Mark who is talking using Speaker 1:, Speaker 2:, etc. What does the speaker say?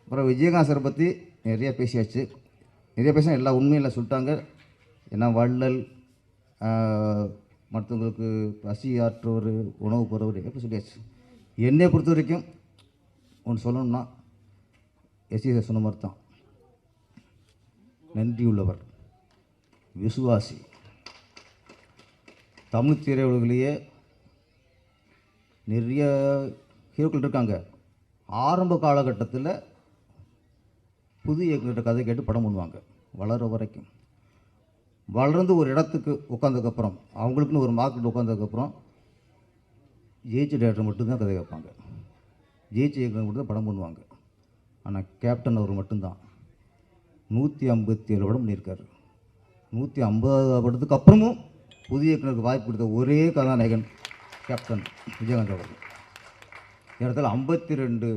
Speaker 1: அப்புறம் விஜயகாந்த் சாரை பற்றி நிறைய பேசியாச்சு. நிறைய பேசினா எல்லா உண்மையில் சொல்லிட்டாங்க. ஏன்னா வள்ளல், மற்றவங்களுக்கு பசி ஆற்றுவர், உணவு போகிறவர் எப்படி சொல்லியாச்சு. என்னை பொறுத்த வரைக்கும் ஒன்று சொல்லணும்னா எஸ்சி சார் சொன்ன மாதிரி தான். நன்றியுள்ளவர், விசுவாசி. தமிழ் திரையுலகிலேயே நிறைய ஹீரோக்கள் இருக்காங்க. ஆரம்ப காலகட்டத்தில் புது இயக்குநர்கிட்ட கதை கேட்டு படம் பண்ணுவாங்க வளர வரைக்கும். வளர்ந்து ஒரு இடத்துக்கு உட்காந்ததுக்கப்புறம், அவங்களுக்குன்னு ஒரு மார்க்கெட் உட்காந்ததுக்கப்புறம் ஜெயிச்ச டேரக்டர் மட்டும்தான் கதை கேட்பாங்க. ஜெயிச்ச இயக்குனர் மட்டும் தான் படம் பண்ணுவாங்க. ஆனால் கேப்டன் அவர் மட்டும்தான் 157 படம் பண்ணியிருக்காரு. 150 படத்துக்கு அப்புறமும் புதிய இயக்குனருக்கு வாய்ப்பு கொடுத்த ஒரே கதாநாயகன் கேப்டன் விஜயகாந்த் அவர்கள். இடத்துல 52